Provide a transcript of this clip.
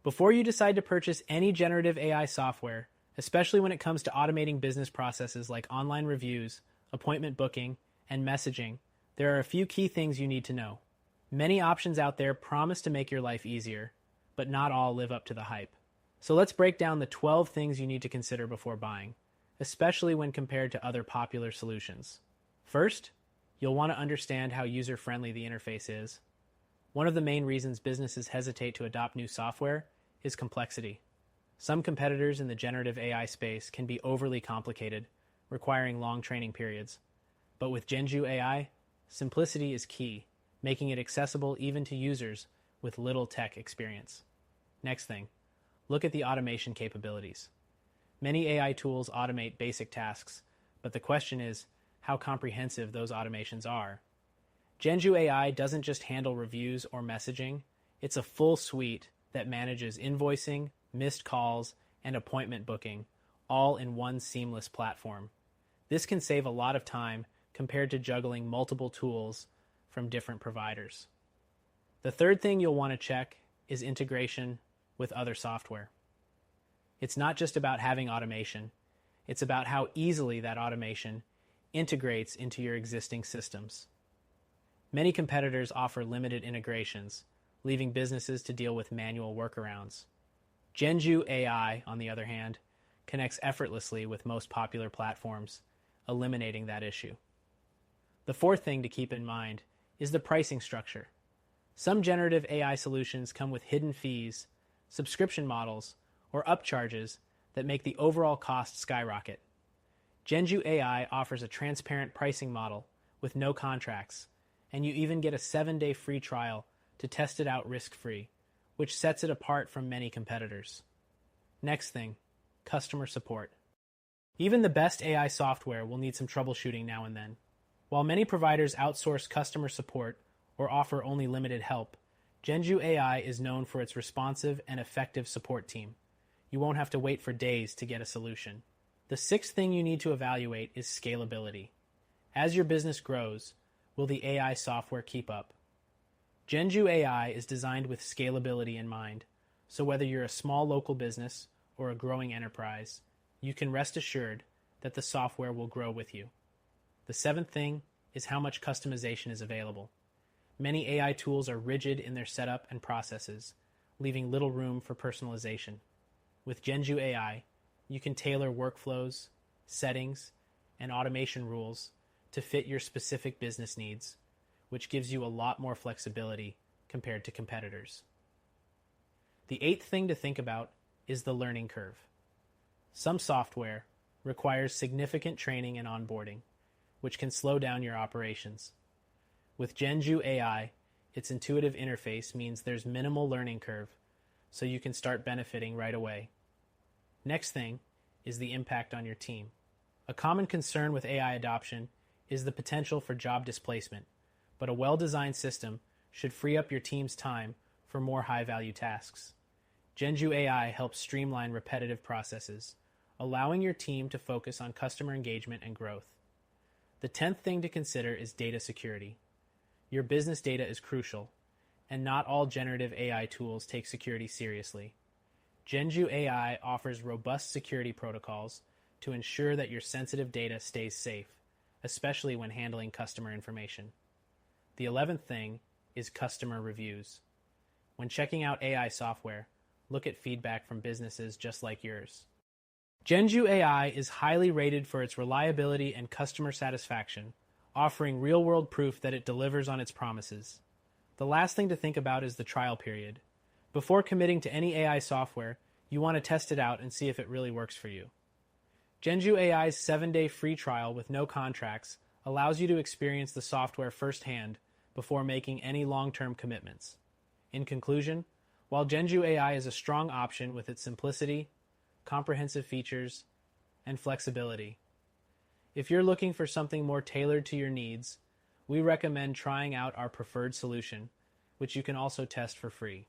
Before you decide to purchase any generative AI software, especially when it comes to automating business processes like online reviews, appointment booking, and messaging, there are a few key things you need to know. Many options out there promise to make your life easier, but not all live up to the hype. So let's break down the 12 things you need to consider before buying, especially when compared to other popular solutions. First, you'll want to understand how user-friendly the interface is. One of the main reasons businesses hesitate to adopt new software is complexity. Some competitors in the generative AI space can be overly complicated, requiring long training periods. But with Genju AI, simplicity is key, making it accessible even to users with little tech experience. Next thing, look at the automation capabilities. Many AI tools automate basic tasks, but the question is how comprehensive those automations are. Genju AI doesn't just handle reviews or messaging, it's a full suite that manages invoicing, missed calls, and appointment booking, all in one seamless platform. This can save a lot of time compared to juggling multiple tools from different providers. The third thing you'll want to check is integration with other software. It's not just about having automation, it's about how easily that automation integrates into your existing systems. Many competitors offer limited integrations, leaving businesses to deal with manual workarounds. Genju AI, on the other hand, connects effortlessly with most popular platforms, eliminating that issue. The fourth thing to keep in mind is the pricing structure. Some generative AI solutions come with hidden fees, subscription models, or upcharges that make the overall cost skyrocket. Genju AI offers a transparent pricing model with no contracts, and you even get a 7-day free trial to test it out risk-free, which sets it apart from many competitors. Next thing, customer support. Even the best AI software will need some troubleshooting now and then. While many providers outsource customer support or offer only limited help, Genju AI is known for its responsive and effective support team. You won't have to wait for days to get a solution. The sixth thing you need to evaluate is scalability. As your business grows, will the AI software keep up? Genju AI is designed with scalability in mind, so whether you're a small local business or a growing enterprise, you can rest assured that the software will grow with you. The seventh thing is how much customization is available. Many AI tools are rigid in their setup and processes, leaving little room for personalization. With Genju AI, you can tailor workflows, settings, and automation rules to fit your specific business needs, which gives you a lot more flexibility compared to competitors. The eighth thing to think about is the learning curve. Some software requires significant training and onboarding, which can slow down your operations. With Genju AI, its intuitive interface means there's minimal learning curve, so you can start benefiting right away. Next thing is the impact on your team. A common concern with AI adoption is the potential for job displacement, but a well-designed system should free up your team's time for more high-value tasks. Genju AI helps streamline repetitive processes, allowing your team to focus on customer engagement and growth. The 10th thing to consider is data security. Your business data is crucial, and not all generative AI tools take security seriously. Genju AI offers robust security protocols to ensure that your sensitive data stays safe, especially when handling customer information. The 11th thing is customer reviews. When checking out AI software, look at feedback from businesses just like yours. Genju AI is highly rated for its reliability and customer satisfaction, offering real-world proof that it delivers on its promises. The last thing to think about is the trial period. Before committing to any AI software, you want to test it out and see if it really works for you. Genju AI's 7-day free trial with no contracts allows you to experience the software firsthand before making any long-term commitments. In conclusion, while Genju AI is a strong option with its simplicity, comprehensive features, and flexibility, if you're looking for something more tailored to your needs, we recommend trying out our preferred solution, which you can also test for free.